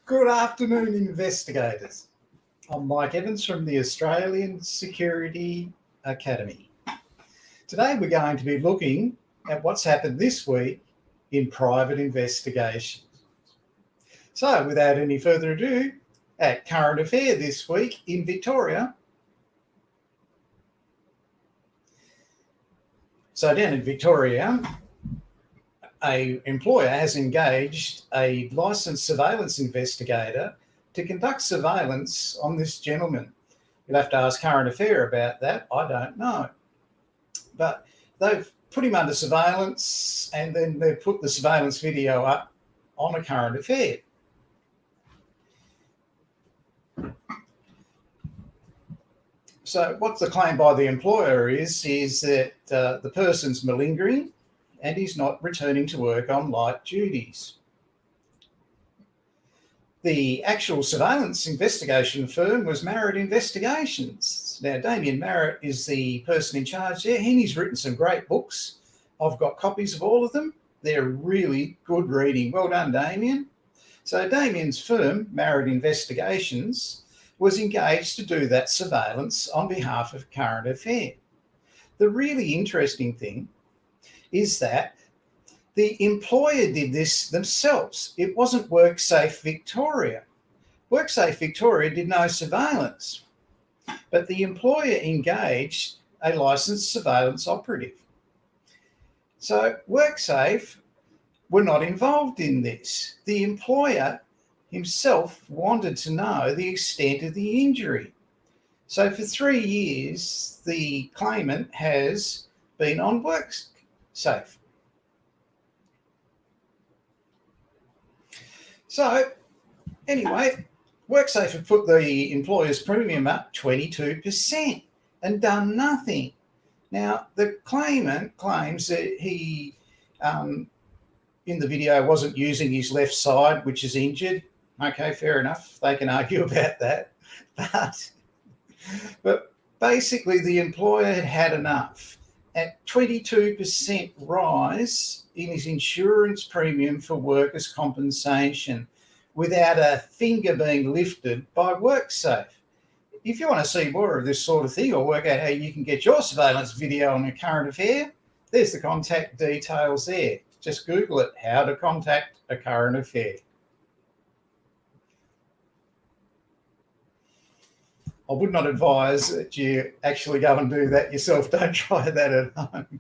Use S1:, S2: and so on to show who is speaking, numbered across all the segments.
S1: Good afternoon, investigators. I'm Mike Evans from the Australian Security Academy. Today we're going to be looking at what's happened this week in private investigations. So without any further ado, at current affair this week in Victoria. So down in Victoria, an employer has engaged a licensed surveillance investigator to conduct surveillance on this gentleman. You'll have to ask current affair about that. I don't know. But they've put him under surveillance and then they've put the surveillance video up on a current affair. So what the claim by the employer is that the person's malingering and he's not returning to work on light duties. The actual surveillance investigation firm was Marriott Investigations. Now, Damien Marriott is the person in charge there, and he's written some great books. I've got copies of all of them. They're really good reading. Well done, Damien. So Damien's firm, Marriott Investigations, was engaged to do that surveillance on behalf of current affair. The really interesting thing is that the employer did this themselves. It wasn't WorkSafe Victoria. WorkSafe Victoria did no surveillance, but the employer engaged a licensed surveillance operative. So WorkSafe were not involved in this. The employer himself wanted to know the extent of the injury. So for 3 years, the claimant has been on WorkSafe. So anyway, WorkSafe have put the employer's premium up 22% and done nothing. Now, the claimant claims that he, in the video, wasn't using his left side, which is injured. Okay, fair enough. They can argue about that. But basically, the employer had had enough. At 22% rise in his insurance premium for workers' compensation without a finger being lifted by WorkSafe. If you want to see more of this sort of thing or work out how you can get your surveillance video on a current affair, there's the contact details there. Just Google it, how to contact a current affair. I would not advise that you actually go and do that yourself. Don't try that at home.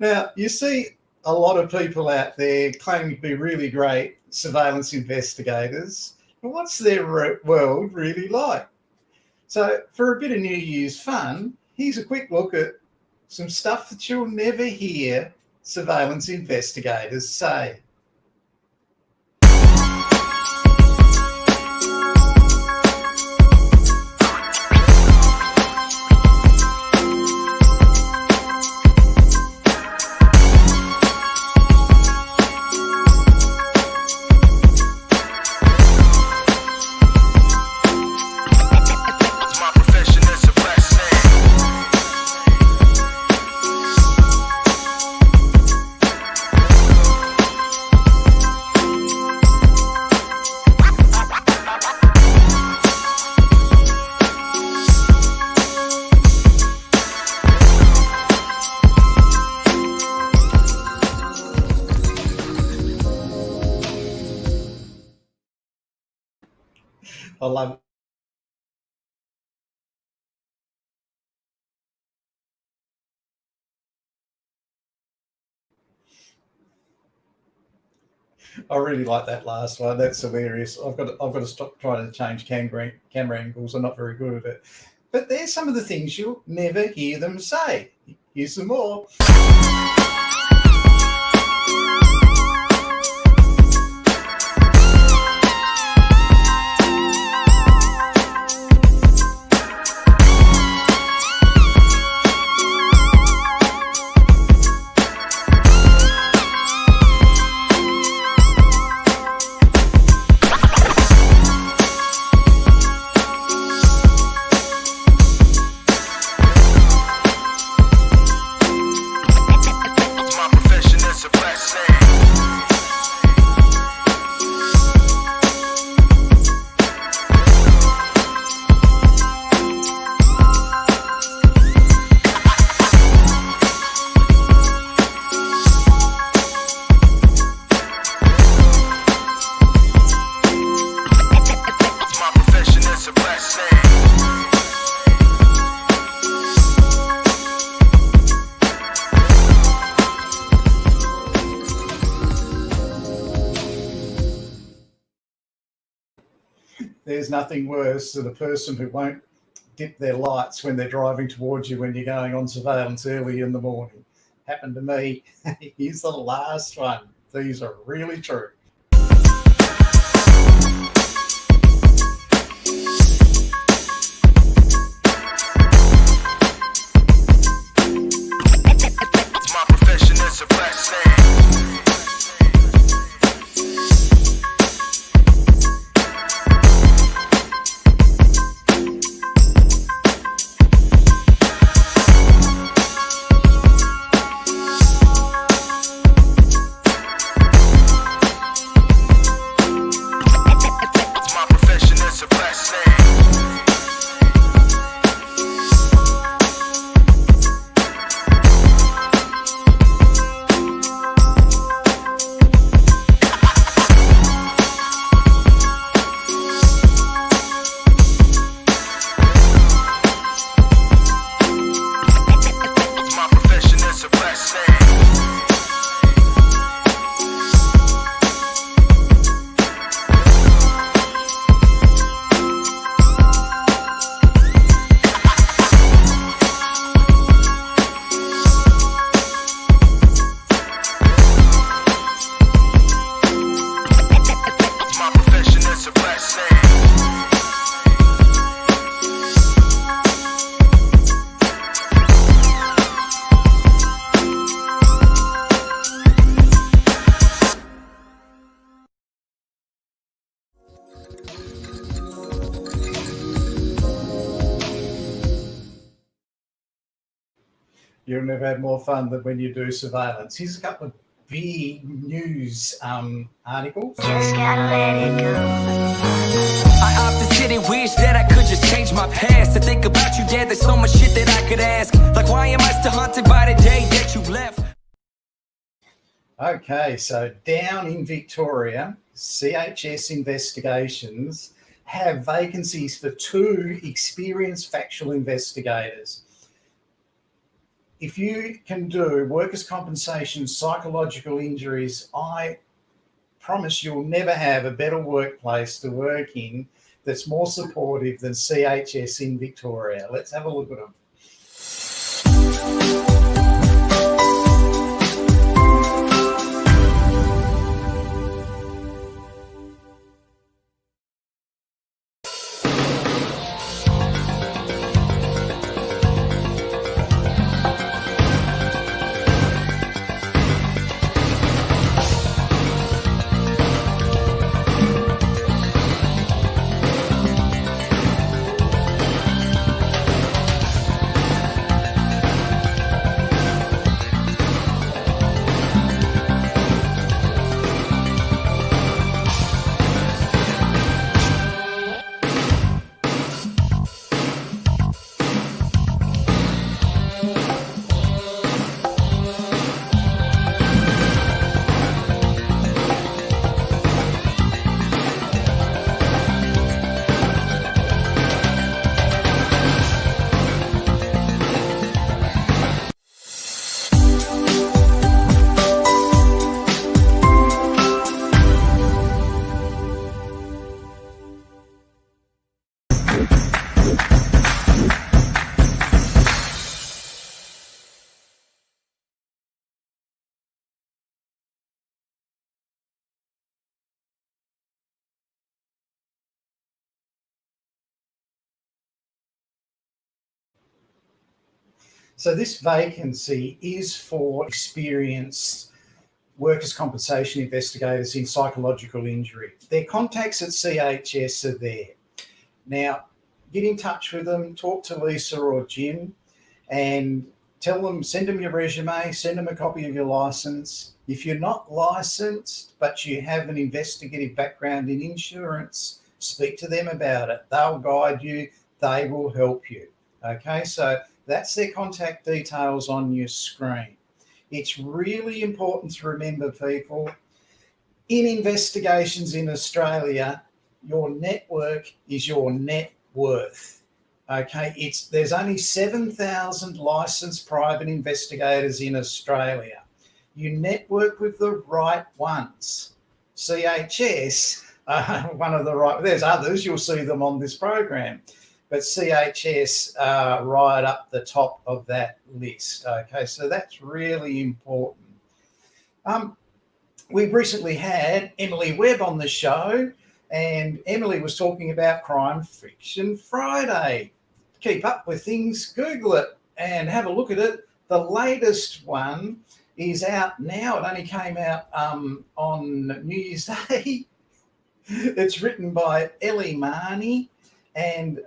S1: Now, you see a lot of people out there claiming to be really great surveillance investigators. But what's their world really like? So for a bit of New Year's fun, here's a quick look at some stuff that you'll never hear surveillance investigators say. I love it. I really like that last one. That's hilarious. I've got to stop trying to change camera angles. I'm not very good at it. But there's some of the things you'll never hear them say. Here's some more. there's nothing worse than a person who won't dip their lights when they're driving towards you when you're going on surveillance early in the morning. Happened to me. Here's the last one. These are really true.
S2: My profession is a black slave.
S1: You've never had more fun than when you do surveillance. Here's a couple of big news articles.
S3: Just gotta let it go.
S4: I often sit and wish that I could just change my past. To think about you, Dad, there's so much shit that I could ask. Like, why am I still haunted by the day that you left?
S1: Okay, so down in Victoria, CHS Investigations have vacancies for 2 experienced factual investigators. If you can do workers' compensation, psychological injuries, I promise you'll never have a better workplace to work in that's more supportive than CHS in Victoria. Let's have a look at them. So this vacancy is for experienced workers' compensation investigators in psychological injury. Their contacts at CHS are there. Now, get in touch with them, talk to Lisa or Jim, and tell them, send them your resume, send them a copy of your license. If you're not licensed, but you have an investigative background in insurance, speak to them about it. They'll guide you. They will help you. Okay, so that's their contact details on your screen. It's really important to remember, people, in investigations in Australia, your network is your net worth. Okay, there's only 7,000 licensed private investigators in Australia. You network with the right ones. CHS one of the right, there's others, you'll see them on this program, but CHS right up the top of that list. Okay, so that's really important. We've recently had Emily Webb on the show, and Emily was talking about Crime Fiction Friday. Keep up with things, Google it and have a look at it. The latest one is out now. It only came out on New Year's Day. It's written by Ellie Marnie, and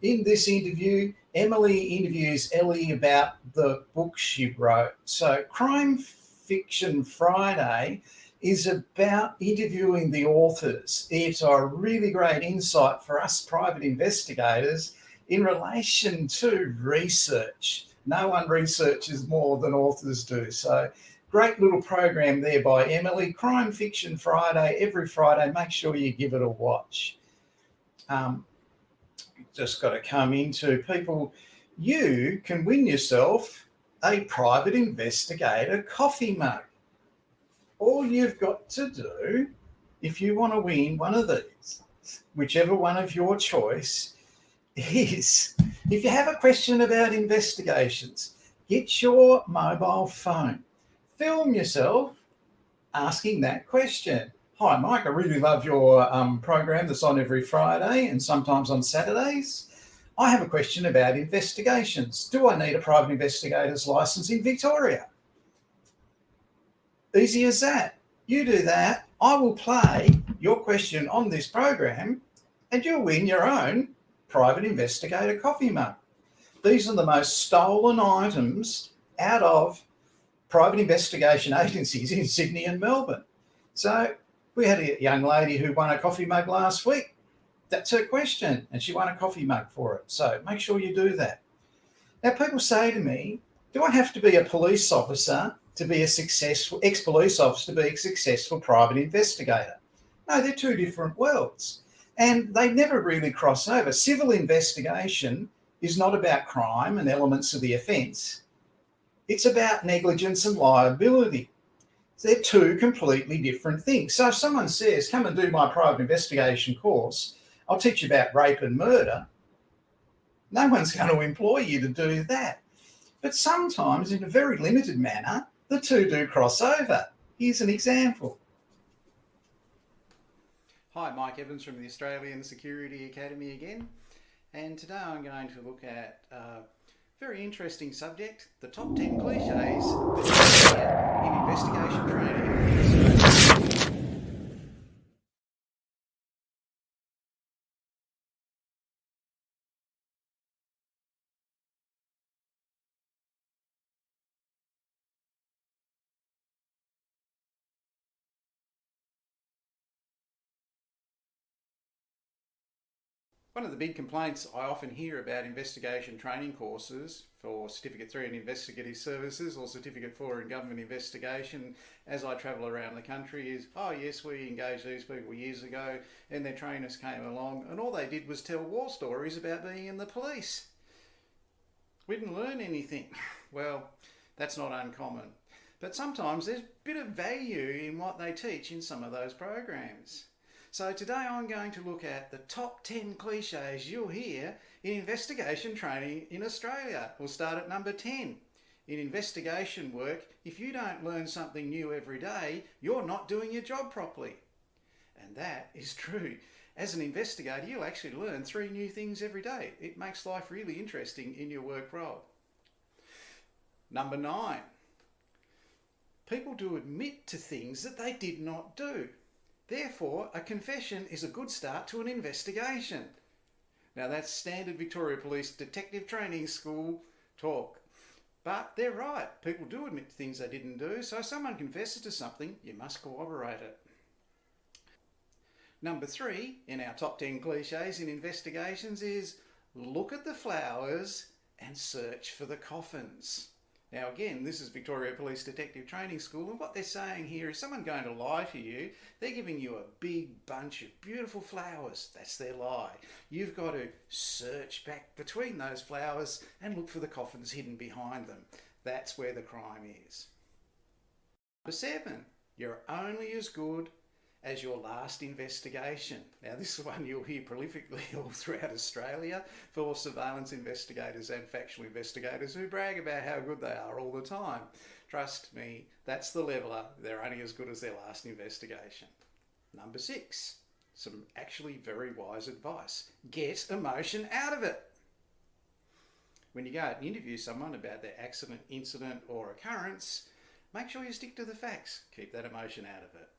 S1: in this interview, Emily interviews Ellie about the book she wrote. So Crime Fiction Friday is about interviewing the authors. It's a really great insight for us private investigators in relation to research. No one researches more than authors do. So great little program there by Emily. Crime Fiction Friday, every Friday. Make sure you give it a watch. Just got to come into people. You can win yourself a private investigator coffee mug. All you've got to do, if you want to win one of these, whichever one of your choice, is if you have a question about investigations, get your mobile phone, film yourself asking that question. Hi, Mike, I really love your program that's on every Friday and sometimes on Saturdays. I have a question about investigations. Do I need a private investigator's license in Victoria? Easy as that. You do that, I will play your question on this program and you'll win your own private investigator coffee mug. These are the most stolen items out of private investigation agencies in Sydney and Melbourne. So we had a young lady who won a coffee mug last week. That's her question, and she won a coffee mug for it. So make sure you do that. Now, people say to me, do I have to be a police officer to be a successful, ex-police officer to be a successful private investigator? No, they're two different worlds. And they never really cross over. Civil investigation is not about crime and elements of the offence. It's about negligence and liability. They're two completely different things. So if someone says, come and do my private investigation course, I'll teach you about rape and murder, no one's going to employ you to do that. But sometimes, in a very limited manner, the two do cross over. Here's an example. Hi, Mike Evans from the Australian Security Academy again. And today I'm going to look at a very interesting subject, the top 10 cliches that you hear in investigation training. One of the big complaints I often hear about investigation training courses for Certificate 3 in Investigative Services or Certificate 4 in Government Investigation as I travel around the country is, oh yes, we engaged these people years ago and their trainers came along and all they did was tell war stories about being in the police. We didn't learn anything. Well, that's not uncommon. But sometimes there's a bit of value in what they teach in some of those programs. So today I'm going to look at the top 10 cliches you'll hear in investigation training in Australia. We'll start at number 10. In investigation work, if you don't learn something new every day, you're not doing your job properly. And that is true. As an investigator, you'll actually learn 3 new things every day. It makes life really interesting in your work role. Number 9. People do admit to things that they did not do. Therefore, a confession is a good start to an investigation. Now that's standard Victoria Police Detective Training School talk. But they're right, people do admit to things they didn't do, so if someone confesses to something, you must corroborate it. Number 3 in our top 10 cliches in investigations is look at the flowers and search for the coffins. Now again, this is Victoria Police Detective Training School, and what they're saying here is someone going to lie to you, they're giving you a big bunch of beautiful flowers. That's their lie. You've got to search back between those flowers and look for the coffins hidden behind them. That's where the crime is. Number 7, you're only as good as your last investigation. Now, this is one you'll hear prolifically all throughout Australia for surveillance investigators and factual investigators who brag about how good they are all the time. Trust me, that's the leveller. They're only as good as their last investigation. Number 6, some actually very wise advice. Get emotion out of it. When you go out and interview someone about their accident, incident or occurrence, make sure you stick to the facts. Keep that emotion out of it.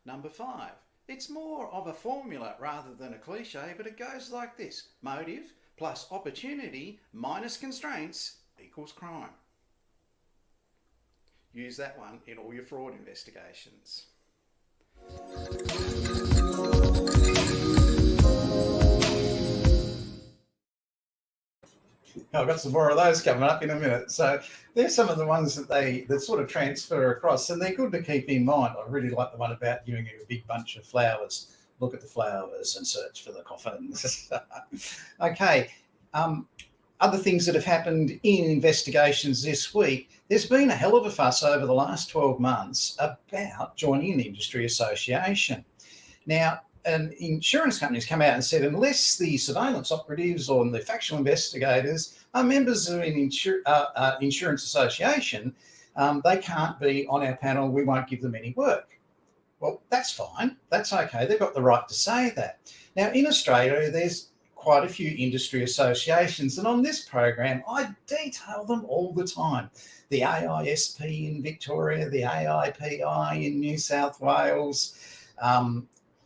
S1: Number 5, it's more of a formula rather than a cliche, but it goes like this. Motive plus opportunity minus constraints equals crime. Use that one in all your fraud investigations. I've got some more of those coming up in a minute. So there's some of the ones that sort of transfer across, and they're good to keep in mind. I really like the one about giving you a big bunch of flowers. Look at the flowers and search for the coffins. Okay. Other things that have happened in investigations this week, there's been a hell of a fuss over the last 12 months about joining an industry association. Now, an insurance company's come out and said unless the surveillance operatives or the factual investigators are members of an insurance association, they can't be on our panel. We won't give them any work. Well, that's fine. That's okay. They've got the right to say that. Now, in Australia, there's quite a few industry associations, and on this program, I detail them all the time. The AISP in Victoria, the AIPI in New South Wales.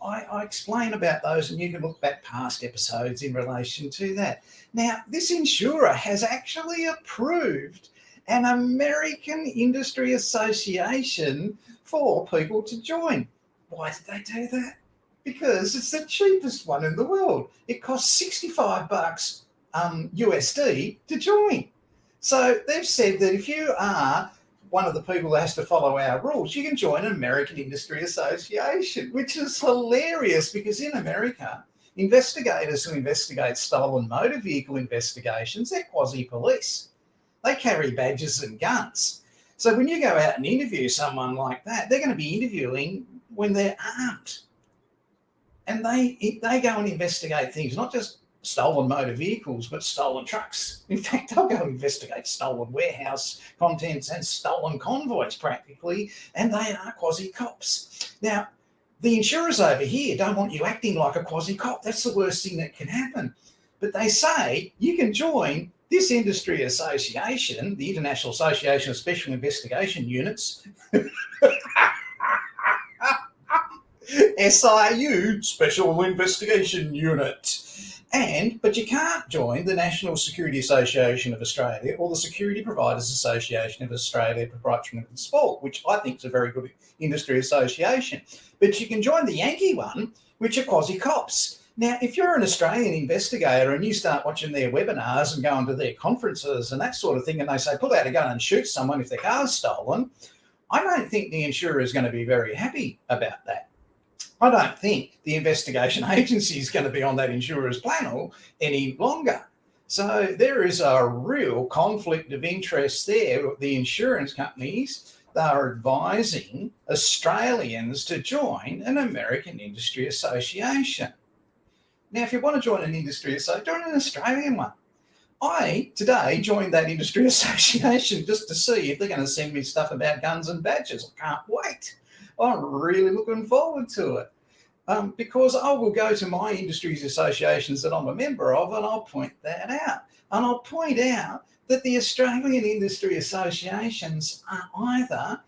S1: I explain about those, and you can look back past episodes in relation to that. Now, this insurer has actually approved an American industry association for people to join. Why did they do that? Because it's the cheapest one in the world. It costs $65 USD to join. So they've said that if you are one of the people that has to follow our rules, you can join an American Industry Association, which is hilarious because in America, investigators who investigate stolen motor vehicle investigations, they're quasi-police. They carry badges and guns. So when you go out and interview someone like that, they're going to be interviewing when they're armed. And they go and investigate things, not just stolen motor vehicles, but stolen trucks. In fact, they'll go investigate stolen warehouse contents and stolen convoys practically, and they are quasi-cops. Now, the insurers over here don't want you acting like a quasi-cop. That's the worst thing that can happen. But they say you can join this industry association, the International Association of Special Investigation Units, SIU, Special Investigation Unit. But you can't join the National Security Association of Australia or the Security Providers Association of Australia Proprietary Limited Sport, which I think is a very good industry association. But you can join the Yankee one, which are quasi-cops. Now, if you're an Australian investigator and you start watching their webinars and going to their conferences and that sort of thing, and they say, pull out a gun and shoot someone if their car's stolen, I don't think the insurer is going to be very happy about that. I don't think the investigation agency is going to be on that insurer's panel any longer. So there is a real conflict of interest there. The insurance companies, they are advising Australians to join an American industry association. Now, if you want to join an industry association, join an Australian one. I, today, joined that industry association just to see if they're going to send me stuff about guns and badges. I can't wait. I'm really looking forward to it because I will go to my industries associations that I'm a member of and I'll point that out. And I'll point out that the Australian industry associations are either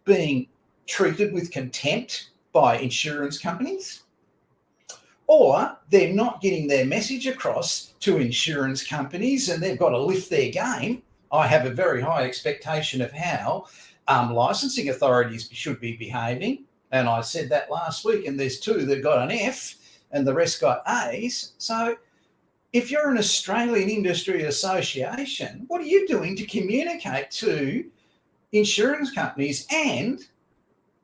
S1: being treated with contempt by insurance companies, or they're not getting their message across to insurance companies and they've got to lift their game. I have a very high expectation of how licensing authorities should be behaving. And I said that last week, and there's 2 that got an F and the rest got A's. So if you're an Australian industry association, what are you doing to communicate to insurance companies and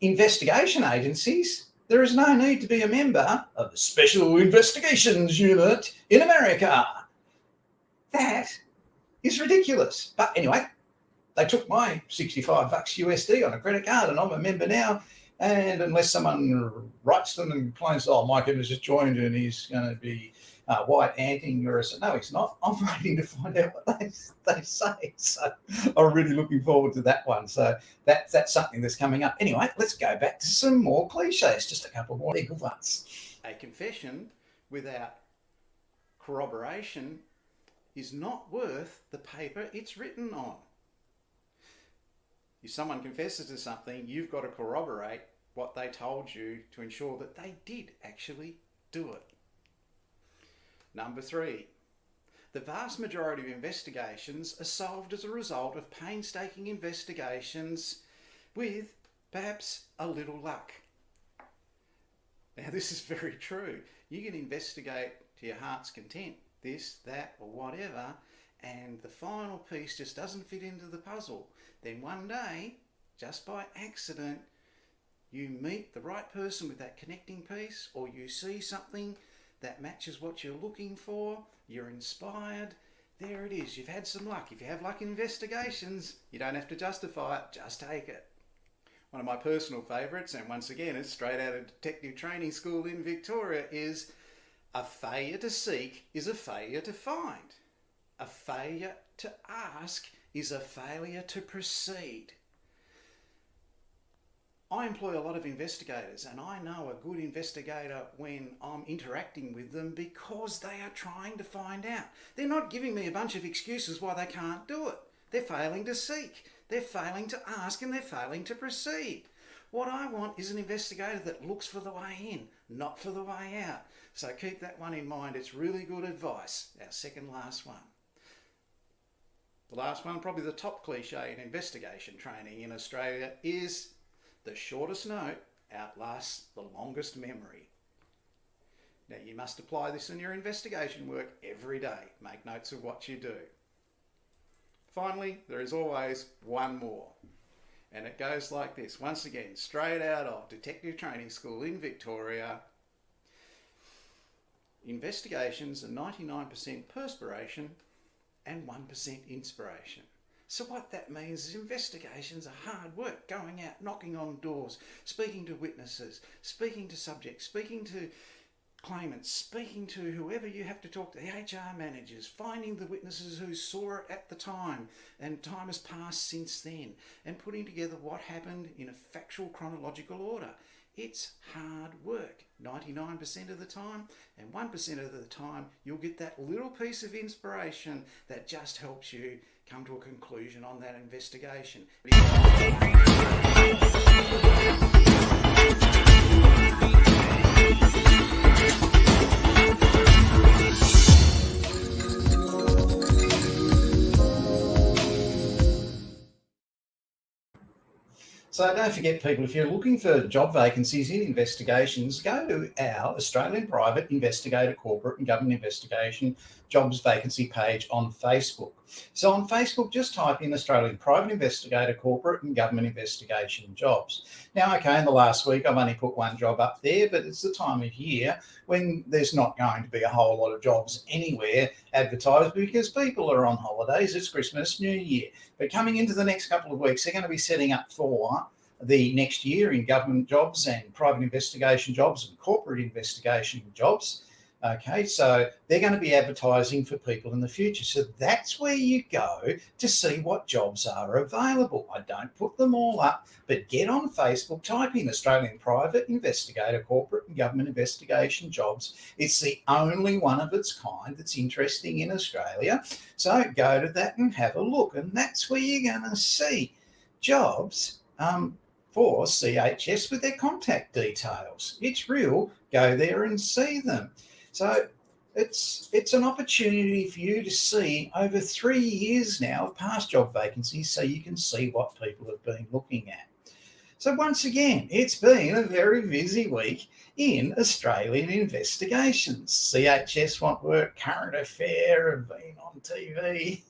S1: investigation agencies? There is no need to be a member of the Special Investigations Unit in America. That is ridiculous. But anyway, they took my $65 USD on a credit card and I'm a member now. And unless someone writes them and claims, oh, Mike Evans just joined and he's going to be white anting, or no, he's not. I'm waiting to find out what they say. So I'm really looking forward to that one. So that's something that's coming up. Anyway, let's go back to some more cliches, just a couple more legal ones. A confession without corroboration is not worth the paper it's written on. If someone confesses to something, you've got to corroborate what they told you to ensure that they did actually do it. Number 3, the vast majority of investigations are solved as a result of painstaking investigations with perhaps a little luck. Now, this is very true. You can investigate to your heart's content, this, that, or whatever, and the final piece just doesn't fit into the puzzle. Then one day, just by accident, you meet the right person with that connecting piece, or you see something that matches what you're looking for, you're inspired, there it is, you've had some luck. If you have luck in investigations, you don't have to justify it, just take it. One of my personal favourites, and once again it's straight out of Detective Training School in Victoria, is a failure to seek is a failure to find. A failure to ask is a failure to proceed. I employ a lot of investigators, and I know a good investigator when I'm interacting with them because they are trying to find out. They're not giving me a bunch of excuses why they can't do it. They're failing to seek, they're failing to ask, and they're failing to proceed. What I want is an investigator that looks for the way in, not for the way out. So keep that one in mind. It's really good advice. Our second last one. The last one, probably the top cliche in investigation training in Australia, is the shortest note outlasts the longest memory. Now, you must apply this in your investigation work every day. Make notes of what you do. Finally, there is always one more. And it goes like this. Once again, straight out of Detective Training School in Victoria. Investigations are 99% perspiration and 1% inspiration. So what that means is investigations are hard work, going out, knocking on doors, speaking to witnesses, speaking to subjects, speaking to claimants, speaking to whoever you have to talk to, the HR managers, finding the witnesses who saw it at the time and time has passed since then, and putting together what happened in a factual chronological order. It's hard work 99% of the time, and 1% of the time you'll get that little piece of inspiration that just helps you come to a conclusion on that investigation. So don't forget, people, if you're looking for job vacancies in investigations, go to our Australian Private Investigator Corporate and Government Investigation Jobs Vacancy page on Facebook. So on Facebook, just type in Australian Private Investigator Corporate and Government Investigation Jobs. Now, okay, in the last week, I've only put one job up there, but it's the time of year when there's not going to be a whole lot of jobs anywhere advertised because people are on holidays. It's Christmas, New Year. But coming into the next couple of weeks, they're going to be setting up for the next year in government jobs and private investigation jobs and corporate investigation jobs. Okay, so they're going to be advertising for people in the future. So that's where you go to see what jobs are available. I don't put them all up, but get on Facebook, type in Australian Private Investigator, Corporate and Government Investigation Jobs. It's the only one of its kind that's interesting in Australia. So go to that and have a look. And that's where you're going to see jobs for CHS with their contact details. It's real. Go there and see them. So it's an opportunity for you to see over 3 years now of past job vacancies so you can see what people have been looking at. So once again, it's been a very busy week in Australian investigations. CHS want work, current affair have been on TV.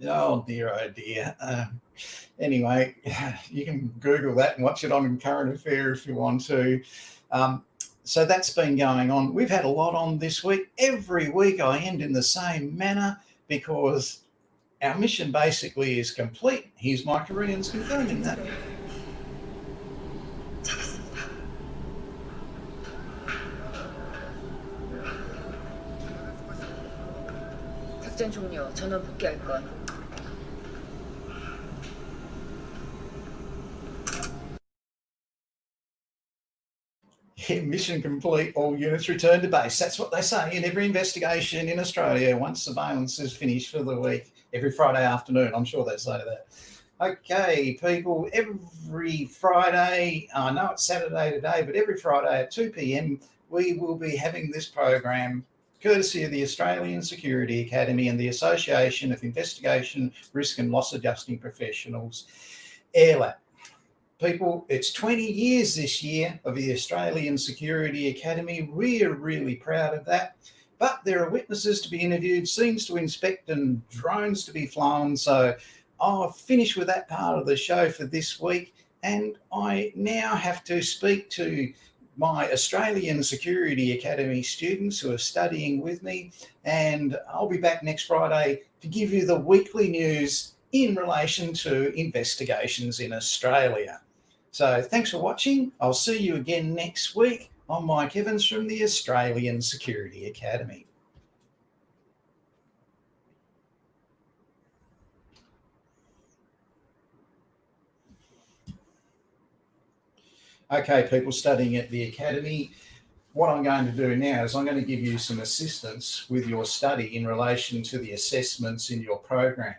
S1: Oh dear. Anyway, you can Google that and watch it on Current Affair if you want to. So that's been going on. We've had a lot on this week. Every week I end in the same manner because our mission basically is complete. Here's my Koreans confirming that.
S3: 작전 종료. 전원 복귀할 것.
S1: Yeah, mission complete, all units return to base. That's what they say in every investigation in Australia once surveillance is finished for the week, every Friday afternoon. I'm sure they say that. Okay, people, every Friday, I know it's Saturday today, but every Friday at 2 p.m, we will be having this program courtesy of the Australian Security Academy and the Association of Investigation, Risk and Loss Adjusting Professionals, AIRLAP. People, it's 20 years this year of the Australian Security Academy. We're really proud of that. But there are witnesses to be interviewed, scenes to inspect, and drones to be flown. So I'll finish with that part of the show for this week. And I now have to speak to my Australian Security Academy students who are studying with me. And I'll be back next Friday to give you the weekly news in relation to investigations in Australia. So thanks for watching. I'll see you again next week. I'm Mike Evans from the Australian Security Academy. Okay, people studying at the Academy, what I'm going to do now is I'm going to give you some assistance with your study in relation to the assessments in your program.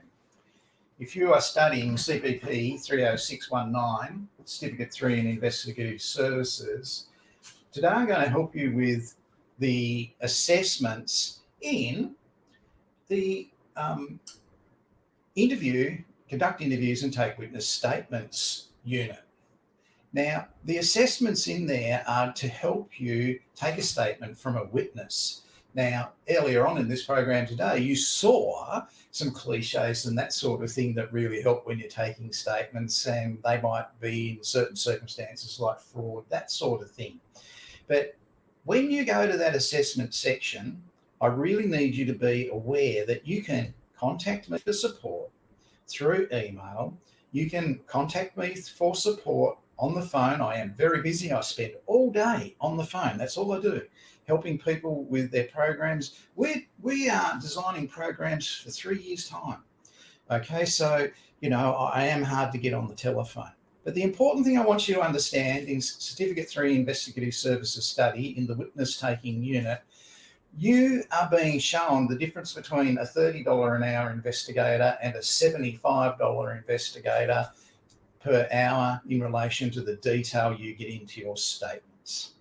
S1: If you are studying CPP 30619, Certificate 3 in Investigative Services, today I'm going to help you with the assessments in the conduct interviews and take witness statements unit. Now, the assessments in there are to help you take a statement from a witness. Now, earlier on in this program today, you saw some cliches and that sort of thing that really help when you're taking statements, and they might be in certain circumstances like fraud, that sort of thing. But when you go to that assessment section, I really need you to be aware that you can contact me for support through email. You can contact me for support on the phone. I am very busy. I spend all day on the phone. That's all I do, helping people with their programs. We are designing programs for 3 years' time. Okay, so, I am hard to get on the telephone. But the important thing I want you to understand in Certificate 3 Investigative Services study in the witness taking unit, you are being shown the difference between a $30 an hour investigator and a $75 investigator per hour in relation to the detail you get into your statements.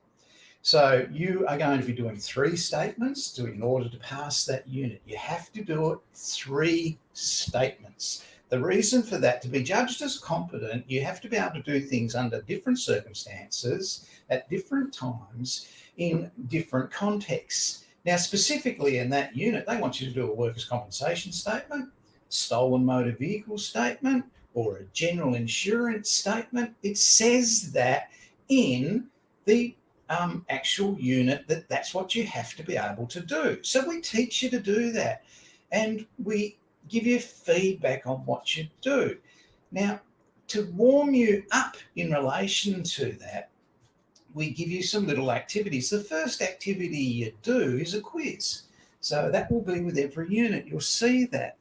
S1: So you are going to be doing 3 statements in order to pass that unit. You have to do it 3 statements. The reason for that, to be judged as competent, you have to be able to do things under different circumstances, at different times, in different contexts. Now, specifically in that unit, they want you to do a workers' compensation statement, stolen motor vehicle statement, or a general insurance statement. It says that in the actual unit that's what you have to be able to do. So we teach you to do that, and we give you feedback on what you do. Now, to warm you up in relation to that, we give you some little activities. The first activity you do is a quiz. So that will be with every unit. You'll see that.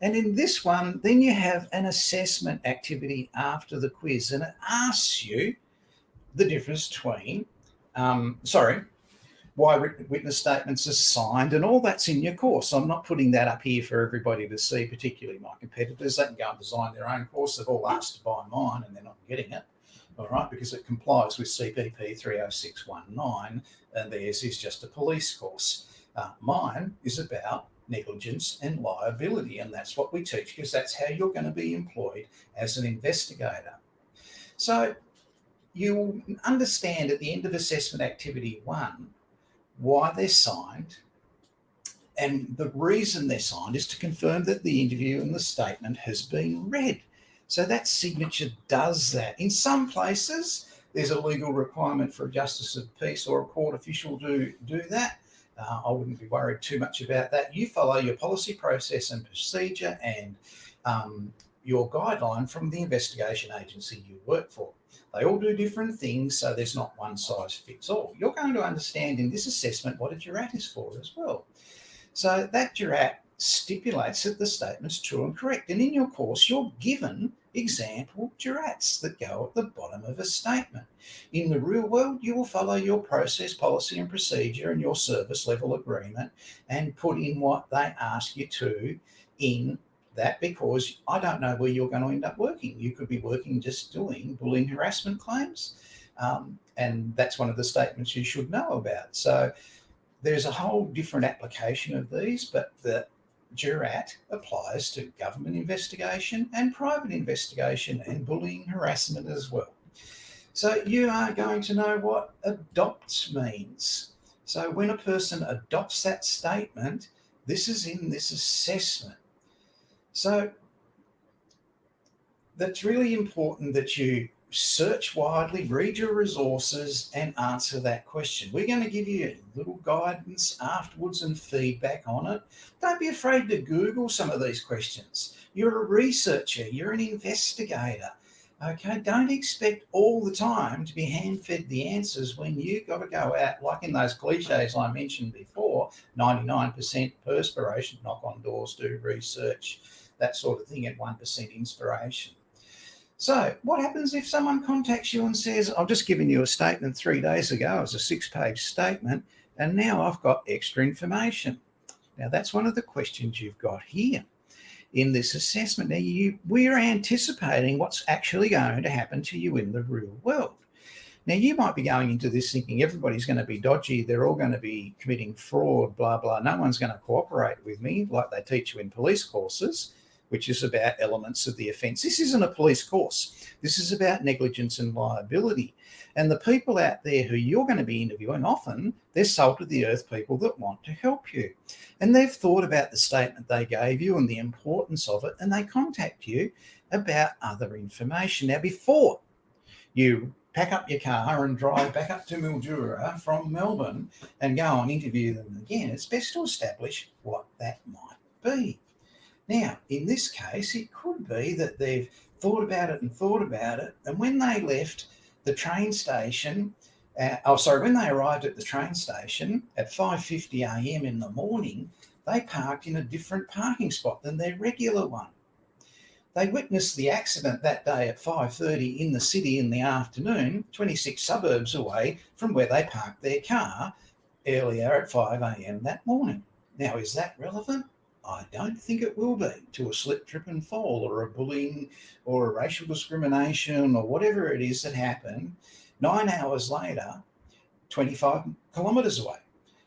S1: And in this one, then you have an assessment activity after the quiz, and it asks you the difference between, why witness statements are signed, and all that's in your course. I'm not putting that up here for everybody to see, particularly my competitors. They can go and design their own course. They've all asked to buy mine, and they're not getting it, all right, because it complies with CPP 30619, and theirs is just a police course. Mine is about negligence and liability, and that's what we teach, because that's how you're going to be employed as an investigator. So you'll understand at the end of assessment activity 1 why they're signed, and the reason they're signed is to confirm that the interview and the statement has been read. So that signature does that. In some places, there's a legal requirement for a justice of peace or a court official to do that. I wouldn't be worried too much about that. You follow your policy, process and procedure and your guideline from the investigation agency you work for. They all do different things, so there's not one size fits all. You're going to understand in this assessment what a jurat is for as well. So that jurat stipulates that the statement's true and correct. And in your course, you're given example jurats that go at the bottom of a statement. In the real world, you will follow your process, policy and procedure and your service level agreement and put in what they ask you to in that, because I don't know where you're going to end up working. You could be working just doing bullying harassment claims, and that's one of the statements you should know about. So there's a whole different application of these, but the jurat applies to government investigation and private investigation and bullying harassment as well. So you are going to know what adopt means. So when a person adopts that statement, this is in this assessment. So that's really important that you search widely, read your resources and answer that question. We're going to give you a little guidance afterwards and feedback on it. Don't be afraid to Google some of these questions. You're a researcher, you're an investigator. Okay, don't expect all the time to be hand-fed the answers when you've got to go out, like in those cliches I mentioned before, 99% perspiration, knock on doors, do research, that sort of thing, at 1% inspiration. So what happens if someone contacts you and says, I've just given you a statement 3 days ago, it's a 6-page statement, and now I've got extra information. Now that's one of the questions you've got here in this assessment. Now we're anticipating what's actually going to happen to you in the real world. Now you might be going into this thinking everybody's going to be dodgy, they're all going to be committing fraud, blah, blah, no one's going to cooperate with me like they teach you in police courses, which is about elements of the offence. This isn't a police course. This is about negligence and liability. And the people out there who you're going to be interviewing, often they're salt of the earth people that want to help you. And they've thought about the statement they gave you and the importance of it, and they contact you about other information. Now, before you pack up your car and drive back up to Mildura from Melbourne and go and interview them again, it's best to establish what that might be. Now, in this case, it could be that they've thought about it, and when they left the train station, when they arrived at the train station at 5:50 a.m. in the morning, they parked in a different parking spot than their regular one. They witnessed the accident that day at 5:30 in the city in the afternoon, 26 suburbs away from where they parked their car earlier at 5 a.m. that morning. Now, is that relevant? I don't think it will be to a slip, trip and fall or a bullying or a racial discrimination or whatever it is that happened 9 hours later, 25 kilometres away.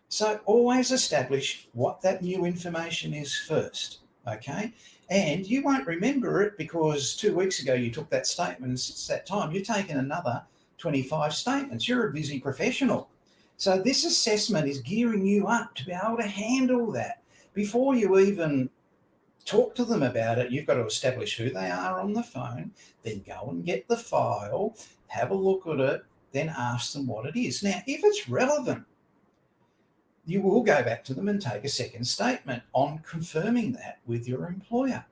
S1: So always establish what that new information is first, okay? And you won't remember it because 2 weeks ago you took that statement, and since that time you've taken another 25 statements. You're a busy professional. So this assessment is gearing you up to be able to handle that. Before you even talk to them about it, you've got to establish who they are on the phone, then go and get the file, have a look at it, then ask them what it is. Now, if it's relevant, you will go back to them and take a second statement on confirming that with your employer.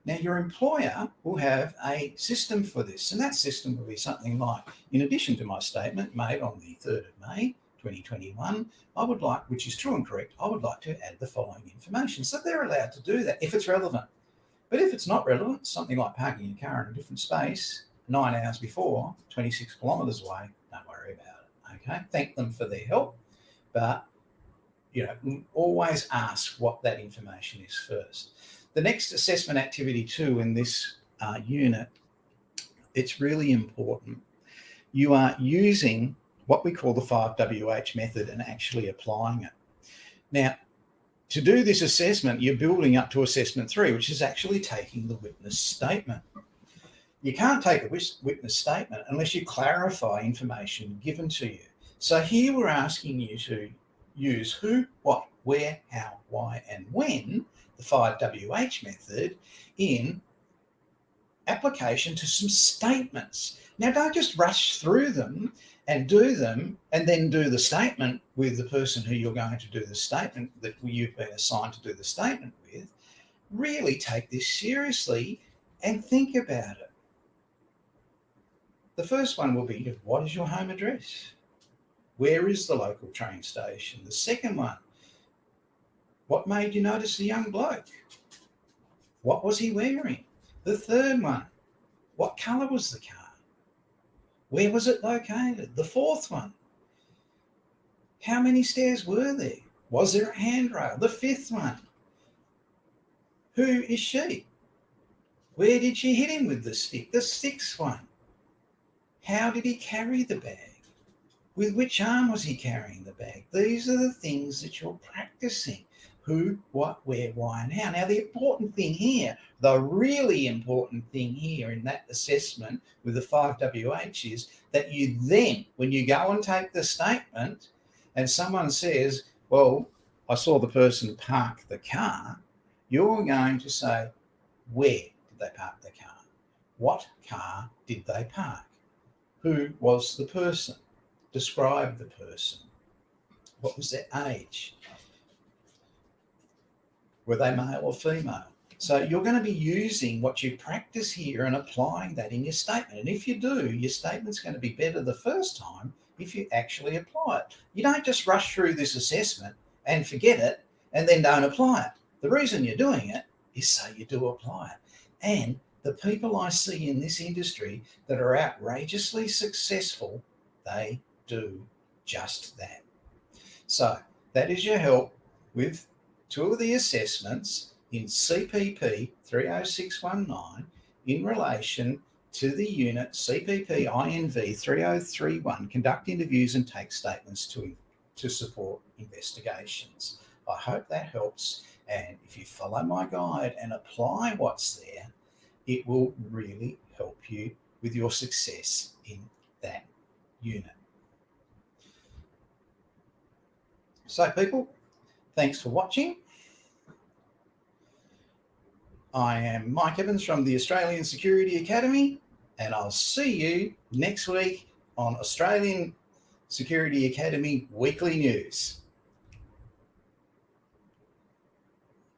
S1: Now, your employer will have a system for this, and that system will be something like, in addition to my statement made on the 3rd of May, 2021, I would like, which is true and correct, I would like to add the following information. So they're allowed to do that if it's relevant. But if it's not relevant, something like parking your car in a different space 9 hours before, 26 kilometres away, don't worry about it, okay? Thank them for their help, but always ask what that information is first. The next assessment activity too in this unit, it's really important. You are using what we call the 5WH method and actually applying it. Now, to do this assessment, you're building up to assessment 3, which is actually taking the witness statement. You can't take a witness statement unless you clarify information given to you. So here we're asking you to use who, what, where, how, why, and when, the 5WH method, in application to some statements. Now, don't just rush through them and do them, and then do the statement with the person who you're going to do the statement that you've been assigned to do the statement with, really take this seriously and think about it. The first one will be, what is your home address? Where is the local train station? The second one, what made you notice the young bloke? What was he wearing? The third one, what colour was the car? Where was it located? The fourth one, how many stairs were there? Was there a handrail? The fifth one, who is she? Where did she hit him with the stick? The sixth one, how did he carry the bag? With which arm was he carrying the bag? These are the things that you're practicing. Who, what, where, why, and how. Now, the important thing here, the really important thing here in that assessment with the 5WH is that you then, when you go and take the statement and someone says, well, I saw the person park the car, you're going to say, where did they park the car? What car did they park? Who was the person? Describe the person. What was their age? Were they male or female? So you're going to be using what you practice here and applying that in your statement. And if you do, your statement's going to be better the first time if you actually apply it. You don't just rush through this assessment and forget it and then don't apply it. The reason you're doing it is so you do apply it. And the people I see in this industry that are outrageously successful, they do just that. So that is your help with two of the assessments in CPP 30619 in relation to the unit CPP INV 3031, conduct interviews and take statements to support investigations. I hope that helps. And if you follow my guide and apply what's there, it will really help you with your success in that unit. So people, thanks for watching. I am Mike Evans from the Australian Security Academy, and I'll see you next week on Australian Security Academy Weekly News.